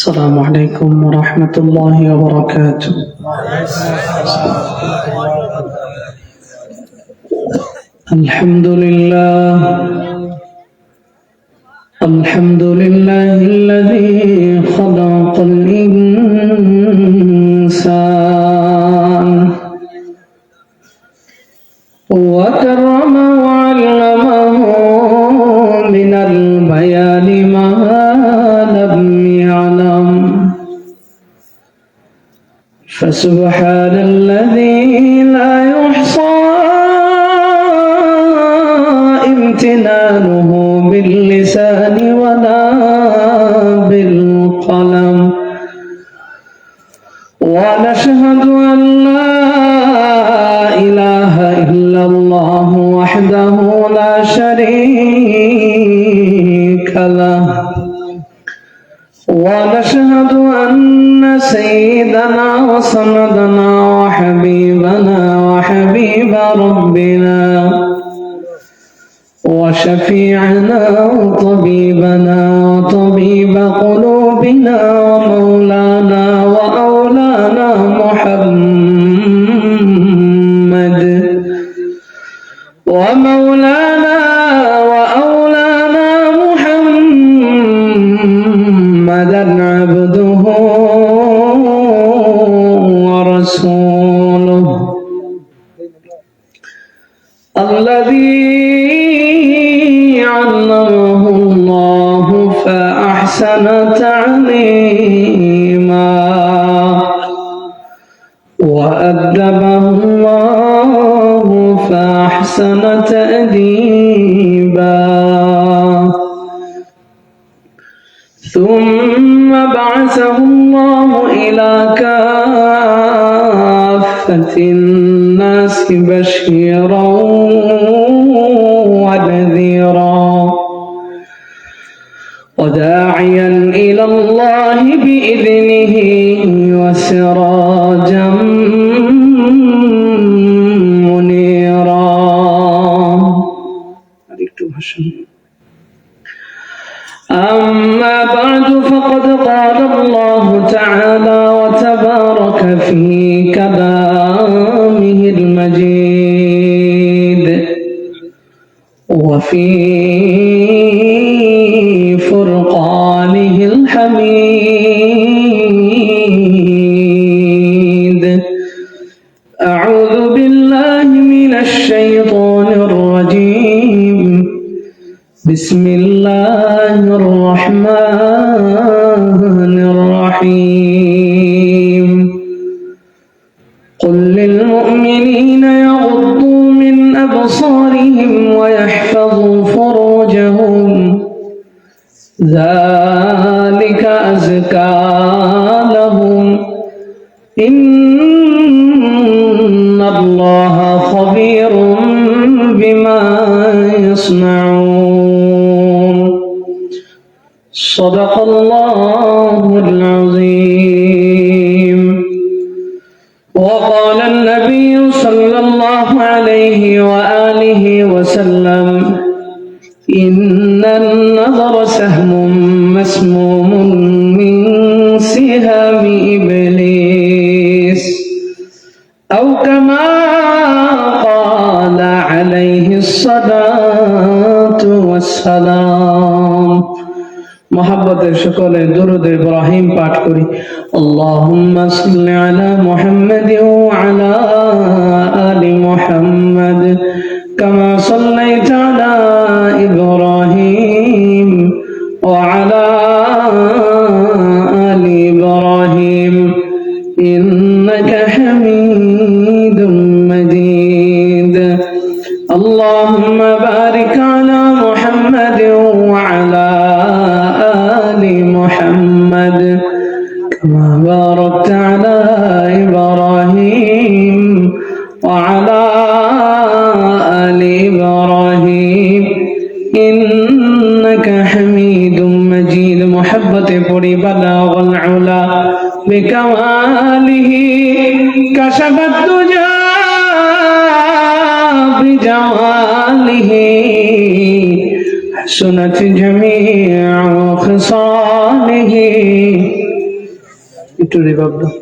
السلام عليكم ورحمة الله وبركاته. الحمد لله الذي خلق الإنسان وكرم وعلمه من البيان ما لم يعلم، فسبحان الذي لا يحصى امتنانه باللسان ولا بالقلم، ونشهد أن لا إله إلا الله وحده لا شريك له، ونشهد أن سيدنا وسندنا وحبيبنا وحبيب ربنا وشفيعنا وطبيبنا وطبيب قلوبنا ومولانا وأولانا محمد ومولانا وأولانا محمدا عبده ورسوله الذي علمه الله فأحسن تعليما، وأدبه الله فأحسن تأديبا، ثم بعثه الله إلى كافة الناس بشيرا ونذيرا وداعيا إلى الله بإذنه وسراجا منيرا. أما بعد، فقد قال الله تعالى وتبارك في كلامه المجيد وفي فرقانه الحميد: أعوذ بالله من الشيطان الرجيم، بسم الله الرحمن الرحيم. قل للمؤمنين يغضوا من أبصارهم ويحفظوا فروجهم، ذلك أزكى لهم، إن الله خبير بما يصنعون. صدق الله العظيم. وقال النبي صلى الله عليه وآله وسلم: إن النظر سهم مسموم من سهام إبليس، أو كما قال عليه الصلاة والسلام। محبতের সকলে দুরূদ ইব্রাহিম পাঠ করি। আল্লাহুম্মা সাল্লি আলা মুহাম্মাদিন ওয়া আলা আলি মুহাম্মাদ কামা সাল্লাইতা আলা ইব্রাহিম ওয়া আলা আলি ইব্রাহিম ইন্নাকা হামিদুম মাজিদ। আল্লাহুম্মা বারিক আলা মুহাম্মাদিন ওয়া আলা محمد كما باركت على إبراهيم وعلى آل إبراهيم إنك حميد مجيد. محبة پڑی بلاغ العلا بكماله كشف الدجى بجماله حسنت جميع خصاله একটু রিভাব দাও।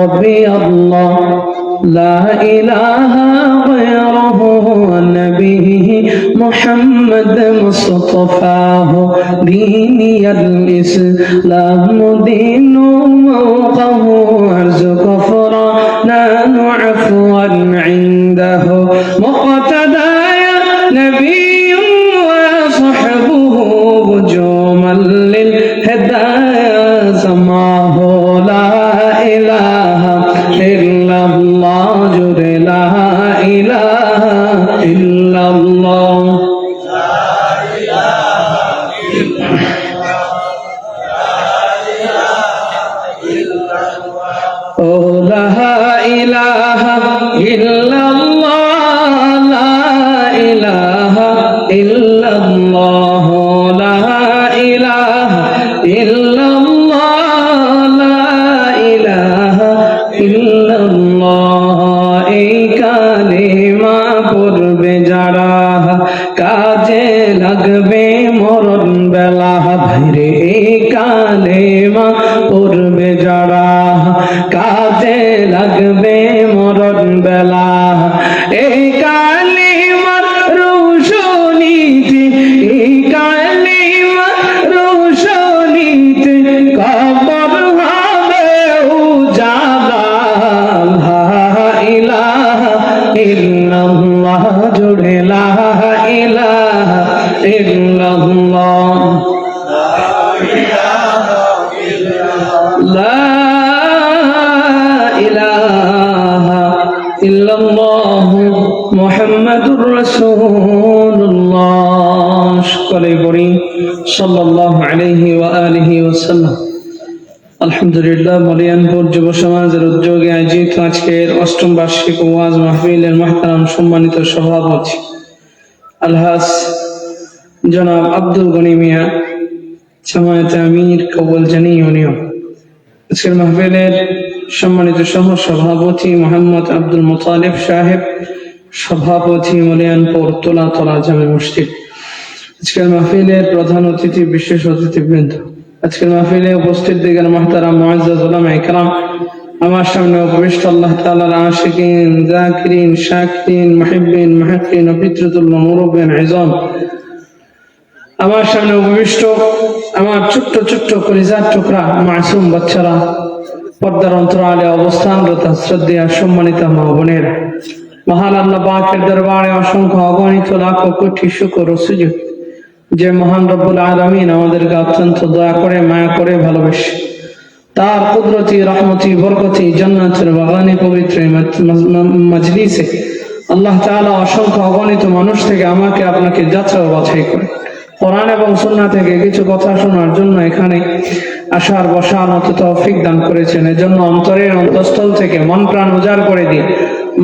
ربي الله لا إله غيره نبيه محمد مصطفاه ديني الإسلام دين موقه ارزق غفرانا عفوا عنده مقتدايا نبي وصحبه هجوما للهدايا سماه لا إله إلا الله جل لا إله إلا الله لا إله إلا الله لا إله إلا الله لا إله إلا الله لا إله إلا الله এই কালিমা পড়বে যারা কাজে লাগবে মরণ বেলা ভাইরে এই কালিমা পড়বে যারা কাজে লাগবে মরণ বেলা এই কালিমার রোশনীতে এই কালিমার রোশনীতে কবর হবে উজালা লা ইলাহা ইল্লাল্লাহ জুড়ে লা ইলাহা ইল্লাল্লাহ লা ইলাহা ইল্লাল্লাহ মুহাম্মাদুর রাসূলুল্লাহ সকলে পড়ি সাল্লাল্লাহু আলাইহি ওয়া আলিহি ওয়াসাল্লাম। আলহামদুলিল্লাহ, মলিয়ানপুর যুব সমাজের উদ্যোগে আয়োজিত আজকের অষ্টম বার্ষিক ওয়াজ মাহফিলের মুহতারাম সম্মানিত সভাপতি আলহাজ জনাব আব্দুল গনি মিয়া জামায়াতে আমির কবুল জানিয়ে আজকের মাহফিলের সম্মানিত সহ সভাপতি মোহাম্মদ আব্দুল মুতালিব সাহেব, সভাপতি মলিয়ানপুর তোলাতলা জামে মসজিদ। আজকের মাহফিলের প্রধান অতিথি, বিশেষ অতিথিবৃন্দ, আজকের মাহফিলে উপস্থিত দিগের মুহতারাম মুআজ্জাজ উলামা ইকরাম, আমার সামনে উপবিষ্ট আল্লাহ তাআলার আশিকিন, যাকিরিন, শাকিরিন, মুহিব্বিন, মুহিক্কিন ও পিতৃতুল্য মুরব্বিয়ান ইজাম, আমার সামনে উপবিষ্ট আমার ছোট্ট ছোট্ট কলিজার টুকরা মাসুম বাচ্চারা, পর্দার অন্তরালে অবস্থানরত শ্রদ্ধেয় সম্মানিত মা বোনের, মহান আল্লাহ পাকের দরবারে অসংখ্য অগণিত লাখো কোটি শুকর ও সুজুদ যে মহান রব্বুল আলামিন আমাদেরকে অত্যন্ত দয়া করে, মায়া করে, ভালোবাসে। তার কুদরতি, রহমতি, বরকতি জান্নাতের বাগানে পবিত্র মজলিসে আল্লাহ তাআলা অসংখ্য অগণিত মানুষ থেকে আমাকে আপনাকে যাচাই ও বাছাই করে কোরআন এবং সুন্নাহ থেকে কিছু কথা শোনার জন্য এখানে আসার বসার মতো তৌফিক দান করেছেন। এজন্য অন্তরের অন্তঃস্থল থেকে মন প্রাণ উজাড় করে দিয়ে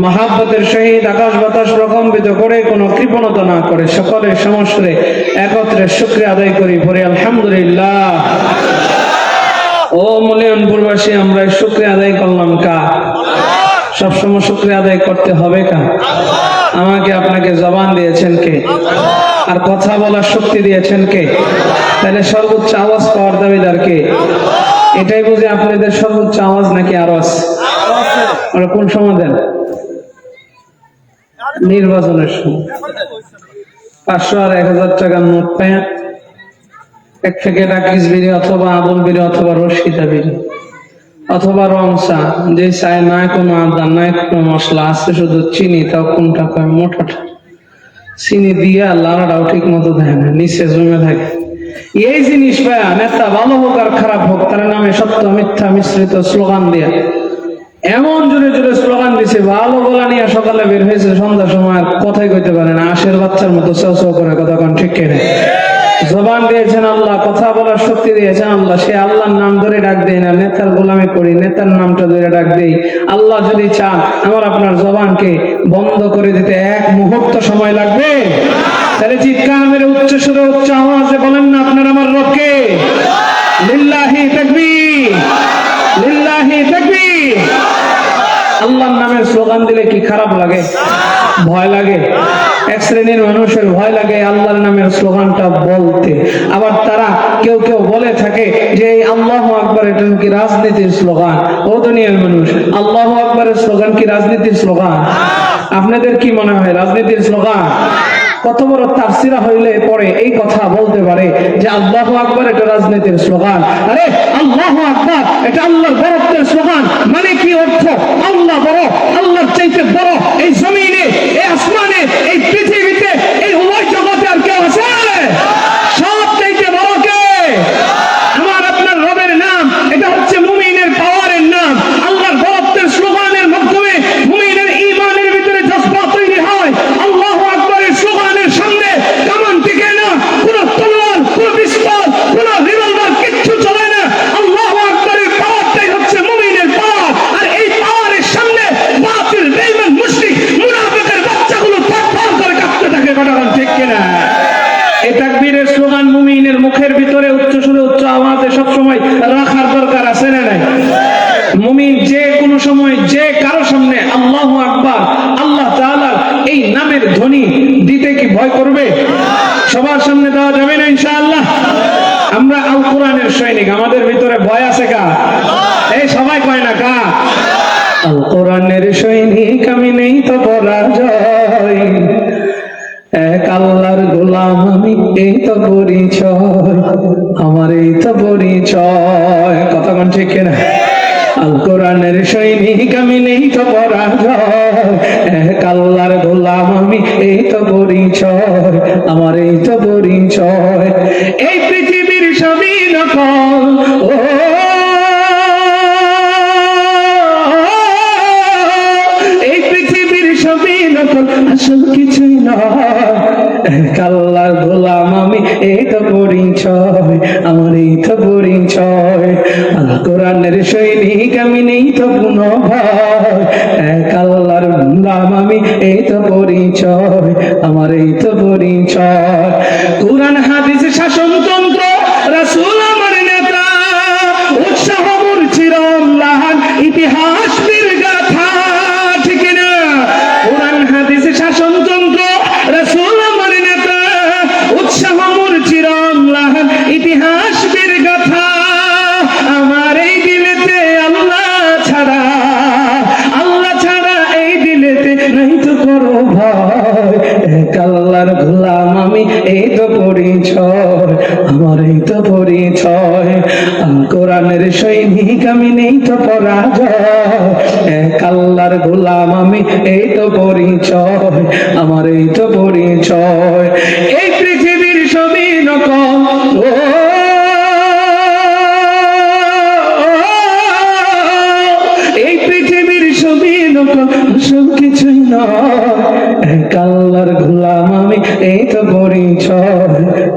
মহাব্বতের সহিত আকাশ বাতাস প্রকম্পিত করে কোনো কৃপণতা না করে সকলের সমস্যারে একত্রে শুকরিয়া আদায় করি, পরে আলহামদুলিল্লাহ। ও মলিয়ানপুরবাসী, আমরা শুকরিয়া আদায় করলাম কার? সবসময় শুকরিয়া আদায় করতে হবে কার? আমাকে আপনাকে জবান দিয়েছেন কে? আর কথা বলার শক্তি দিয়েছেন কে? তাহলে সর্বোচ্চ আওয়াজ পাওয়ার দাবিদার কে? এটাই বুঝি আপনাদের সর্বোচ্চ আওয়াজ নাকি আরো আছে? ওরা কোন সময় দেন? নির্বাচনের সময় 500 আর 1000 টাকার নোট পায় এক প্যাকেট আকিস বিড়ি অথবা আবুল বিড়ি অথবা রশিদা বিড়ি অথবা রং চা, যে চায় নাই কোনো আদা, নাই কোনো মশলা, আছে শুধু চিনি, তাও কোনটা পায় মোটাটা চিনি দিয়া লাড়াটাও ঠিক মতো দেয় না, নিচে জমে থাকে। এই জিনিস পায়া নেতা ভালো হোক আর খারাপ হোক তার নামে সত্য মিথ্যা মিশ্রিত স্লোগান দিয়া এমন জোরে জোরে স্লোগান দিছে, ভালো গলা নিয়ে সকালে বের হয়েছে, সন্ধ্যার সময় আর কথাই কইতে পারে না, আশের বাচ্চার মতো চেউ চেউ করে কথা কন, ঠিক কেন? জবান দিয়েছেন আল্লাহ, কথা বলার শক্তি দিয়েছেন আল্লাহ, সে আল্লাহর নাম ধরে ডাক দেয় না, নেতার গোলামি করি, নেতার নামটা ধরে ডাক দেই। আল্লাহ যদি চান আমার আপনার জবানকে বন্ধ করে দিতে এক মুহূর্ত সময় লাগবে, তাহলে চিৎকার মেরে উচ্চ সুরে উচ্চ আওয়াজে বলেন না আপনার আমার রবকে লিল্লাহি তাকবীর, লিল্লাহি তাকবীর। আল্লাহর নামের স্লোগান দিলে কি খারাপ লাগে? ভয় লাগে। এক শ্রেণীর মানুষের ভয় লাগে আল্লাহর নামের স্লোগানটা বলতে। আবার তারা কেউ কেউ বলে থাকে যে এই আল্লাহু আকবারের এটা কি রাজনীতির স্লোগান? ও দুনিয়ার মানুষ, আল্লাহু আকবারের স্লোগান কি রাজনীতির স্লোগান? আপনাদের কি মনে হয় রাজনীতির স্লোগান? কত বড় তাফসীরা হইলে পরে এই কথা বলতে পারে যে আল্লাহু আকবার এটা রাজনীতির স্লোগান? আরে আল্লাহু আকবার এটা আল্লাহর বড়ত্বের স্লোগান। মানে কি অর্থ? আল্লাহ বড়, আল্লাহর চাইতে বড় এই জমিনে, এই আসমানে, এই পৃথিবীতে, এই উভয় জগতে আর কেউ আছে? সব চাইতে বড় কে? আমার আপনার রবের নাম। এটা হচ্ছে মুমিনের পাওয়ারের নাম। আল্লাহর বড়ত্বের স্লোগানের মাধ্যমে মুমিনের ঈমানের ভিতরে জজবা তৈরি হয়। আল্লাহু আকবারের স্লোগানের সামনে কামান টিকে না, কোন তলোয়ার, কোন পিস্তল, কোন রিভলভার কিচ্ছু চলে না। আল্লাহু আকবারের পাওয়ারটাই হচ্ছে মুমিনের পাওয়ার। আর এই পাওয়ারের সামনে বাতিল, বেঈমান, মুশরিক, মুনাফিকের বাচ্চাগুলো থরথর করে কাঁপতে থাকে। কথাটা ঠিক কিনা? এই তাকবীরের স্লোগান মুমিনের মুখের ভিতরে উচ্চ সুরে, উচ্চ আওয়াজে সবসময় রাখার দরকার আছে না নাই? মুমিন যে কোনো সময় যে কারো সামনে আল্লাহু আকবার, আল্লাহ তাআলার এই নামের ধ্বনি দিতে কি ভয় করবে? সবার সামনে দেওয়া যাবে না ইনশাআল্লাহ। আমরা আল কোরআনের সৈনিক, আমাদের ভিতরে ভয় আছে কার? এই সবাই কয় না কার? আল কোরআনের সৈনিক আমি, নেই তো পরাজয়, এক আল্লাহর গোলাম আমি, এই তো পরিচয় আমার, এই তো পরিচয়। কথা কোন ঠিক কিনা? আল কোরআনের সৈনিক আমি, নেই তো পরাজয়, এক আল্লাহর গোলাম আমি, এই তো পরিচয় আমার, এই তো পরিচয়। এই পৃথিবীর সবই নকল, ও এই পৃথিবীর সবই নকল, আসল কিছুই নয়, এক আল্লাহর গোলাম আমি, এই তো পরিচয় আমার, এই তো পরিচয়। আল কোরআনের সৈনিক আমি, নেই তো কোনো ভয়, এক আল্লাহর গোলাম আমি, এই তো পরিচয় আমার, এই তো পরিচয়। কোরআন হাদিস শাসনতন্ত্র, রাসূল আমার নেতা, উৎসাহ মূর্ছির অম্লান, ইতিহাস বীর গাথা। ঠিক না? কোরআন হাদিস শাসনতন্ত্র, রাসূল আমার নেতা, উৎসাহ মূর্ছির অম্লান, ইতিহাস বীর গাথা। আমার এই দিলেতে আল্লাহ ছাড়া, আল্লাহ ছাড়া এই দিলেতে নাই তো করো ভয়, এক আল্লাহর গোলাম আমি, এই তো পরিচয় আমার, এই তো পরিচয়। আল কোরআনের সৈনিক আমি, নেই তো পরাজয়, এক আল্লাহর গোলাম আমি, এই তো পরিচয় আমার, এই তো পরিচয়। এই পৃথিবীর সবই নকল, ও এই পৃথিবীর সবই নকল, আসল কিছুই নয়, এক আল্লাহর গোলাম আমি, এই তো পরিচয়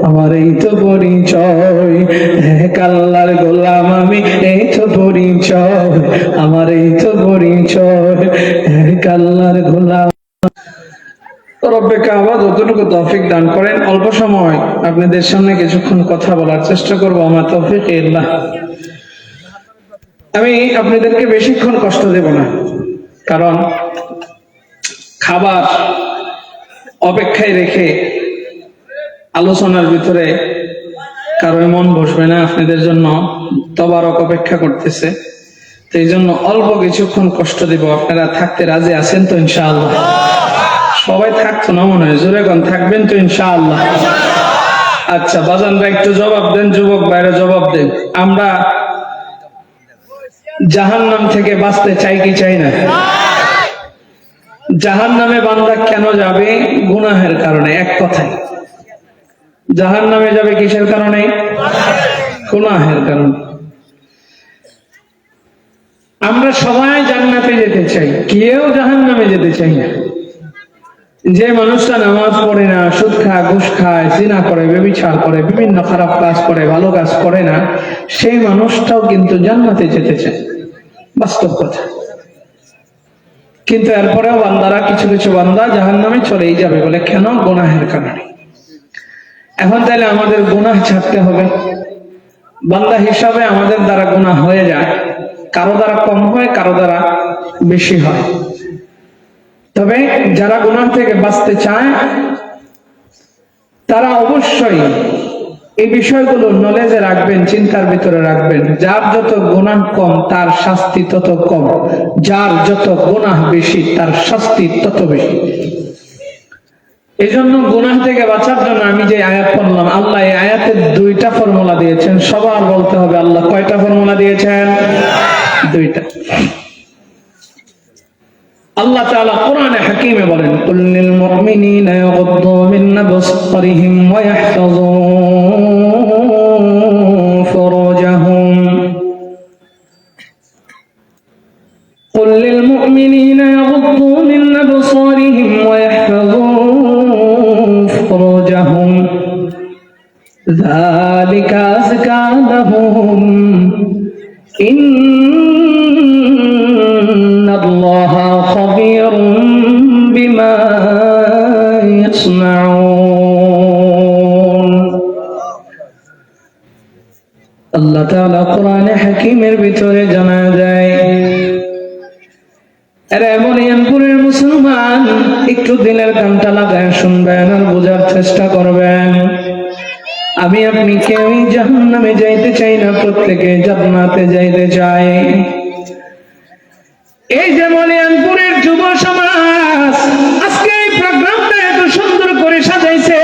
আমার, এই তো পরিচয়। এক আল্লাহর গোলাম আমি, এই তো পরিচয় আমার, এই তো পরিচয়। এক আল্লাহর গোলাম। রব্বে কাবা যতটুকু তৌফিক দান করেন, অল্প সময় আপনাদের সামনে কিছুক্ষণ কথা বলার চেষ্টা করব। আমার তৌফিক আল্লাহ। আমি আপনাদেরকে বেশিক্ষণ কষ্ট দেব না, কারণ খাবার অপেক্ষায় রেখে আলোচনার ভিতরে কারো মন বসবে না। আপনাদের জন্য তবারক অপেক্ষা করতেছে, তো এই জন্য অল্প কিছুক্ষণ কষ্ট দেব। আপনারা থাকতে রাজি আছেন তো ইনশাআল্লাহ? সবাই থাকতো না মনে হয়, জোরে কোন থাকবেন তো ইনশাআল্লাহ? আচ্ছা বাজানরা একটু জবাব দেন, যুবক ভাইরা জবাব দেন। আমরা জাহান্নাম থেকে বাঁচতে চাই কি চাই না? জাহান্নামে বান্দা কেন যাবে? গুনাহের কারণে। এক কথায় জাহান্নামে যাবে কিসের কারণে? গুনাহের কারণে। আমরা সবাই জান্নাতে যেতে চাই, কেউ জাহান্নামে যেতে চাই না। যে মানুষটা নামাজ পড়ে না, সুদ খায়, ঘুষ খায়, জিনা করে, ব্যভিচার করে, বিভিন্ন খারাপ কাজ করে, ভালো কাজ করে না, সেই মানুষটাও কিন্তু জান্নাতে যেতে চায়, বাস্তব কথা। কিন্তু এরপরেও বান্দারা, কিছু কিছু বান্দা জাহান্নামে চলেই যাবে। বলে কেন? গুনাহের কারণে। এখন তাহলে আমাদের গুনাহ ছাড়তে হবে। বান্দা হিসাবে আমাদের দ্বারা গুনাহ হয়ে যায়, কারো দ্বারা কম হয়, কারো দ্বারা বেশি হয়। তবে যারা গুনাহ থেকে বাঁচতে চায় তারা অবশ্যই এই বিষয়গুলো নলেজে রাখবেন, চিন্তার ভিতরে রাখবেন। যার যত গুনাহ কম তার শাস্তি তত কম, যার যত গুনাহ বেশি তার শাস্তি তত বেশি। এই জন্য গুনাহ থেকে বাঁচার জন্য আমি যে আয়াত পড়লাম, আল্লাহ এই আয়াতের দুইটা ফর্মুলা দিয়েছেন। সবার বলতে হবে আল্লাহ কয়টা ফর্মুলা দিয়েছেন? দুইটা। আল্লাহ তাআলা কোরআনে হাকিমে বলেন, কুল লিল মুমিনিনা ইয়াগুদ্দু মিন আবসারিহিম ওয়া ইয়াহফাযু ফুরুজাহুম। কুল লিল মুমিনিনা ইয়াগুদ্দু মিন আবসারিহিম ওয়া ইয়াহফাযু ফুরুজাহুম যালিকা আযকা লাহুম ইন্নাল্লাহা খাবীরুম বিমা ইয়াসনাউন। আল্লাহ তাআলা কোরআনে হাকিমের ভিতরে জানা যায়, আরে মরিয়মপুরের মুসলমান, একটু দিলের কানটা লাগায় শুনবেন আর বোঝার চেষ্টা করবেন। আমি আপনি কেউই জাহান্নামে যাইতে চাই না, প্রত্যেকে জান্নাতে যাইতে চাই। এই যে মরিয়মপুরের যুব সমাজ আজকে এই প্রোগ্রামটা এত সুন্দর করে সাজাইছে,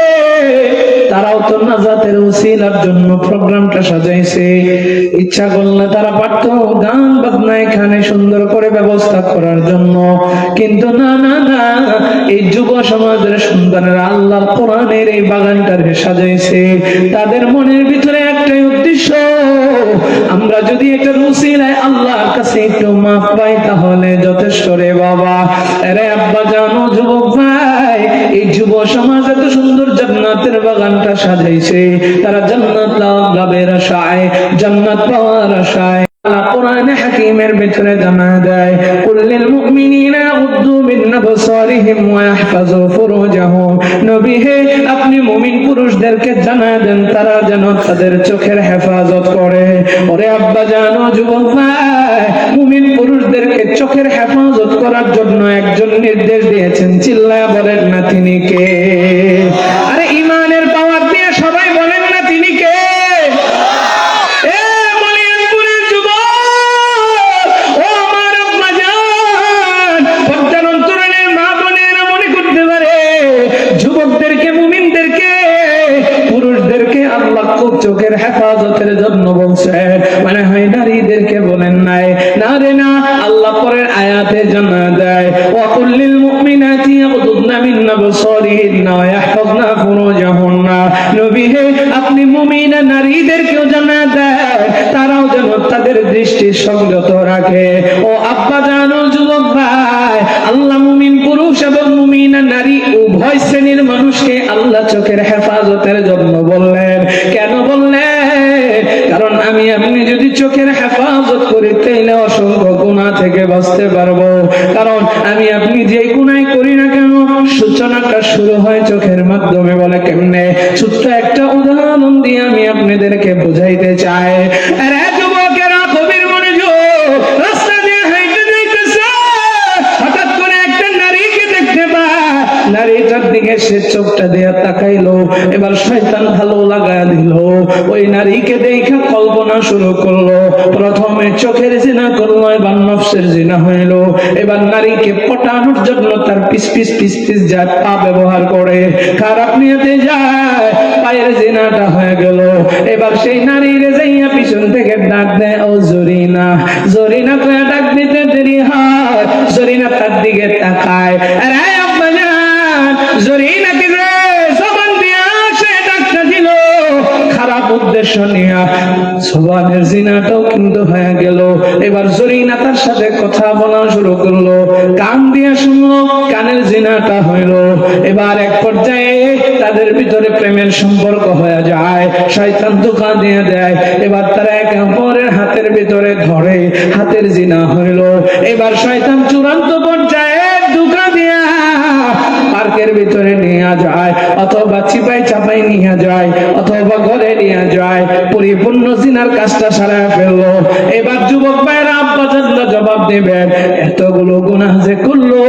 তারাও তো নাজাতের ওসিলার জন্য প্রোগ্রামটা সাজাইছে। ইচ্ছা করলে তারা পারতো গান বাজনা এখানে সুন্দর করে ব্যবস্থা করার জন্য, কিন্তু না না না, এই যুব সমাজের সন্তানেরা আল্লাহর কোরআনের এই বাগানটারে সাজাইছে। তাদের মনের ভিতরে একটাই উদ্দেশ্য, আমরা যদি একটা ওসিলায় আল্লাহর কাছে একটু মাফ পাই তাহলে যথেষ্ট রে বাবা। আরে আব্বা জানো, যুবক ভাই, এই যুব সমাজ এত সুন্দর জান্নাতের বাগানটা সাজাইছে, তারা জান্নাত লাভের আশায়, জান্নাত পাওয়ার আশায়। কোরআনে হাকিমের ভিতরে জানা দেয়, কুল লিল মুমিনিনা ইয়াগুদ্দু মিন আবসারিহিম ওয়া ইয়াহফাযু ফুরুজাহুম। নবী হে, আপনি মুমিন পুরুষদেরকে জানা দেন তারা যেন তাদের চোখের হেফাজত করে। ওরে আব্বা জানো, যুবক ভাই, মুমিন পুরুষদেরকে চোখের হেফাজত করার জন্য একজন নির্দেশ দিয়েছেন, চিল্লায়া বলেন না তিনি কে? আরে ঈমানের পাওয়ার দিয়ে সবাই বলেন না তিনি কে? চোখের হেফাজতের জন্য বলছেন, মানে হয় নারীদেরকে বলেন নাই, না রে না। আল্লাহ পরের আয়াতে জানা দেয়, ওয়া কুল লিল মুমিনাতি ইয়াগুদুনা মিন আবসারিহিন্না ওয়া ইয়াহফাযনা ফুরুজাহুন্না। নবী হে, আপনি মুমিনা নারীদেরকেও জানা দেয় তারাও যেন তাদের দৃষ্টি সংযত রাখে। ও আব্বা জানো, যুবক ভাই, আল্লাহ মুমিন পুরুষ এবং মুমিনা নারী উভয় শ্রেণীর মানুষকে আল্লাহ চোখের হেফাজতের জন্য বললেন। কেন বললেন? কারণ আমি আপনি যদি চোখের হেফাজত করি তাহলে অসংখ্য গুনাহ থেকে বাঁচতে পারবো। কারণ আমি আপনি যে গুনাহ করি না কেন, সূচনাটা শুরু হয় চোখের মাধ্যমে। বলে কেমনে? ছোট্ট একটা উদাহরণ দিয়ে আমি আপনাদেরকে বুঝাইতে চাই। আরে যুবকেরা, কবির মনোযোগ, রাস্তা দিয়ে হাঁটতে যাইতেছে, হঠাৎ করে একটা নারীকে দেখতে পায়, নারীটার দিকে সে চোখটা দিয়ে তাকাইলো, এবার শয়তান ভালো লাগায় দিল। ওই নারীকে দেখা কল্পনা শুরু করলো, প্রথমে চোখের জিনা করলো, এবার নফসের জিনা হইলো। এবার নারীকে পটানোর জন্য তার পিস পিস পিস পিস যায়, পা ব্যবহার করে, খারাপ নিয়তে যায়, পায়ের জিনাটা হয়ে গেল। এবার সেই নারীরে যাইয়া পিছন থেকে ডাক দেয়, ও জরিনা। জরিনা কয়ে ডাক দিতে দেরি হয়, জরিনা তার দিকে তাকায়। আরে আব্বা জান, জরিনাকে রে জবান দিয়া সে ডাকটা দিল খারাপ উদ্দেশ্য নিয়া, জবানের জিনাটাও কিন্তু হয়ে গেল। এবার জরিনা তার সাথে কথা বলা শুরু করলো, কান দিয়া শুনলো, কানের জিনাটা হইল। এবার এক পর্যায়ে তাদের ভিতরে প্রেমের সম্পর্ক হয়ে যায়, শয়তান ধোঁকা দিয়ে দেয়। এবার তারা একে অপরের হাতের ভিতরে ধরে, হাতের জিনা হইল। এবার শয়তান চূড়ান্ত পর্যায়ে ধোঁকা দিয়া পার্কের ভিতরে নিয়ে যায়, অথবা চিপাই চাপাই নিয়ে যায়, অথবা ঘরে নিয়ে যায়, পরিপূর্ণ জিনার কাজটা সারায় ফেললো। এবার যুবক ভাইরা, আব্বা জানলা জবাব দেবেন, এতগুলো গুনাহ যে করলো,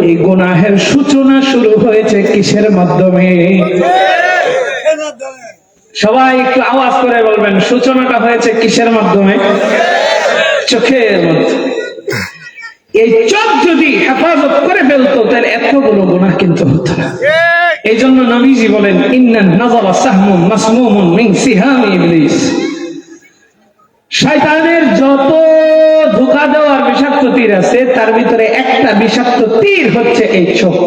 এই গুনাহের সূচনা শুরু হয়েছে কিসের মাধ্যমে? সবাই একটু আওয়াজ করে বলবেন, সূচনাটা হয়েছে কিসের মাধ্যমে? চোখের মাধ্যমে। এই চোখ যদি হেফাজত করে ফেলতো তাহলে এতগুলো গুনাহ কিন্তু হতো না। এই জন্য নবীজি বলেন, ইন্নান নাযারা সাহমুন মাসমুমুন মিন সিহামি ইবলিস। শয়তানের যত ধোঁকা দেওয়ার বিষাক্ত তীর আছে তার ভিতরে একটা বিষাক্ত তীর হচ্ছে এই চোখ।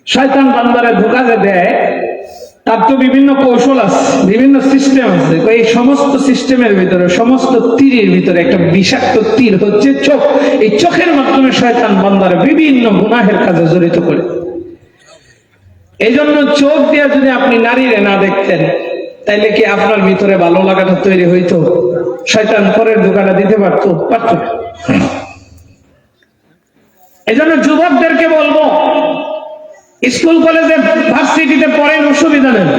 শয়তান বান্দারে ধোঁকা যে দেয় তার তো বিভিন্ন কৌশল আছে, বিভিন্ন সিস্টেম আছে। এই সমস্ত সিস্টেমের ভিতরে, সমস্ত তীরের ভিতরে একটা বিষাক্ত তীর হচ্ছে চোখ। এই চোখের মাধ্যমে শয়তান বান্দারে বিভিন্ন গুনাহের কাজে জড়িত করে। এই জন্য চোখ দিয়ে যদি আপনি নারীরে না দেখতেন তাইলে কি আপনার ভিতরে ভালো লাগাটা তৈরি হইতো? শয়তান পরের দোকানে দিতে পারতো না। এই জন্য যুবকদেরকে বলবো, স্কুল কলেজে ভার্সিটিতে পড়েন, অসুবিধা নেই,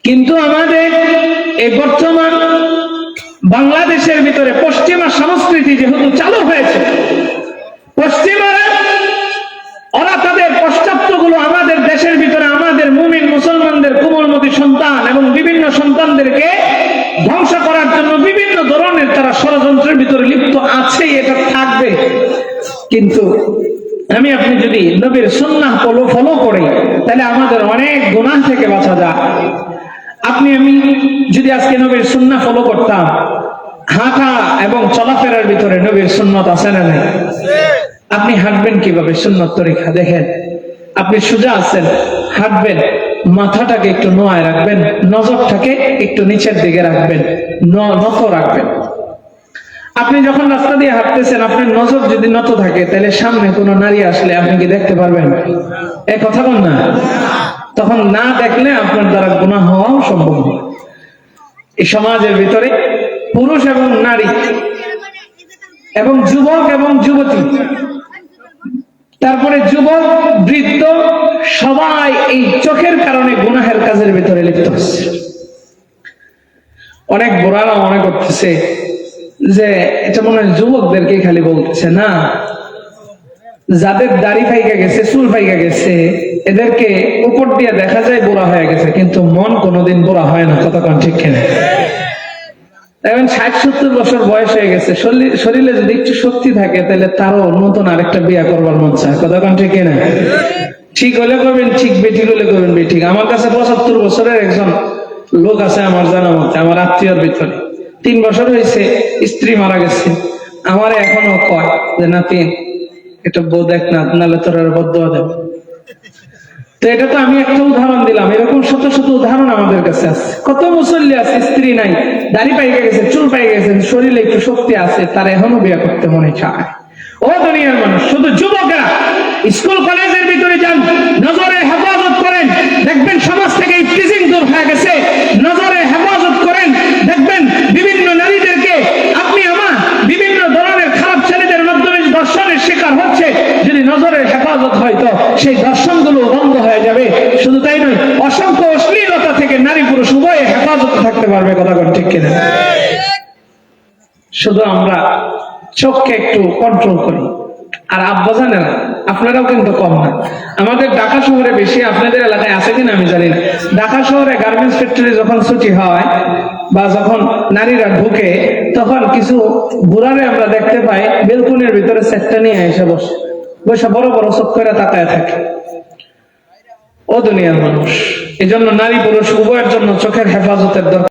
কিন্তু আমাদের এই বর্তমান বাংলাদেশের ভিতরে পশ্চিমা সংস্কৃতি যেহেতু চালু হয়েছে, পশ্চিমারা ওরা তাদের পশ্চাত্যগুলো আমাদের দেশের ভিতরে আমাদের মুমিন মুসলমানদের কোমলমতি সন্তান এবং বিভিন্ন সন্তানদেরকে ধ্বংস করার জন্য বিভিন্ন ধরনের তারা ষড়যন্ত্রের ভিতরে লিপ্ত আছে, এটা থাকবে। কিন্তু আমি আপনি যদি নবীর সুন্নাহ ফলো করি তাহলে আমাদের অনেক গুনাহ থেকে বাঁচা যায়। আপনি আমি যদি আজকে নবীর সুন্নাহ ফলো করতাম, হাঁটা এবং চলাফেরার ভিতরে নবীর সুন্নত আছে না নাই? আপনি হাঁটবেন কিভাবে? সুন্নত তরিকা দেখেন। আপনি সোজা আছেন, হাঁটবেন, মাথাটাকে একটু নোয়ায় রাখবেন, নজরটাকে একটু নিচের দিকে রাখবেন, নত রাখবেন। আপনি যখন রাস্তা দিয়ে হাঁটতেছেন, আপনার নজর যদি নত থাকে তাহলে সামনে কোনো নারী আসলে আপনি কি দেখতে পারবেন? এ কথা বল না। তখন না দেখলে আপনার দ্বারা গুনাহ হওয়াও সম্ভব নয়। এই সমাজের ভিতরে পুরুষ এবং নারী এবং যুবক এবং যুবতী, তারপরে যুবক বৃদ্ধ, সবাই এই চোখের কারণে গুনাহের কাজের ভিতরে লিপ্ত হচ্ছে। অনেক বুড়ারা মনে করতেছে যে এটা মনে হয় যুবকদেরকে খালি বলতেছে, না, যাদের দাড়ি পাইকা গেছে, চুল পাইকা গেছে, এদেরকে উপর দিয়ে দেখা যায় বুড়া হয়ে গেছে, কিন্তু মন কোনোদিন বুড়া হয় না। কতক্ষণ ঠিক কিনা? এখন 60-70 বছর বয়স হয়ে গেছে, শরীরে যদি একটু শক্তি থাকে তাহলে তারও নতুন আরেকটা বিয়ে করবার মন চায়। কতক্ষণ ঠিক কিনা? ঠিক হলে করবেন ঠিক, বেঠিক হলে করবেন বেঠিক। আমার কাছে 75 বছরের একজন লোক আছে আমার জানা মতে, আমার আত্মীয়র ভিতরে 3 বছর হয়েছে, স্ত্রী মারা গেছে। আমার এখনো কয় যে নাতি এটা বউ দেখ না, নাহলে তোর বদদোয়া দেবে। তো এটা তো আমি একটা উদাহরণ দিলাম, এরকম শত শত উদাহরণ আমাদের কাছে আছে। কত মুসল্লি আছে, স্ত্রী নাই, দাড়ি পাইকে গেছে, চুল পাইকে গেছে, শরীরে একটু শক্তি আছে, তারা এখনো বিয়ে করতে মনে চায়। ও দুনিয়ার মানুষ, শুধু যুবকেরা স্কুল কলেজের ভিতরে যান, নজরের হেফাজত করেন, দেখবেন সমাজ থেকে ইফতিজিং দূর হয়ে গেছে। নজরের হেফাজত করেন, দেখবেন বিভিন্ন নারীদেরকে আপনি আমার বিভিন্ন ধরনের খারাপ ছেলেদের মাধ্যমে দর্শনের শিকার হচ্ছে। যদি নজরের হেফাজত হয় তো সেই দর্শনগুলো বন্ধ হয়ে যাবে। শুধু তাই নয়, অসংখ্য অশ্লীলতা থেকে নারী পুরুষ উভয়ে হেফাজতে থাকতে পারবে। কথা ঠিক কিনা? শুধু আমরা চোখকে একটু কন্ট্রোল করি। আর আব্বা জানেন, আপনারাও কিন্তু কম না। আমাদের ঢাকা শহরে বেশি, আপনাদের এলাকায় আছে কিনা আমি জানি না। ঢাকা শহরে গার্মেন্টস ফ্যাক্টরি যখন ছুটি হয় বা যখন নারীরা ঢুকে, তখন কিছু বুড়ারে আমরা দেখতে পাই বেলকুনির ভিতরে সেটটা নিয়ে এসে বসে বড় বড় চোখ করে তাকায় থাকে। ও দুনিয়ার মানুষ, এই জন্য নারী পুরুষ উভয়ের জন্য চোখের হেফাজতের দরকার।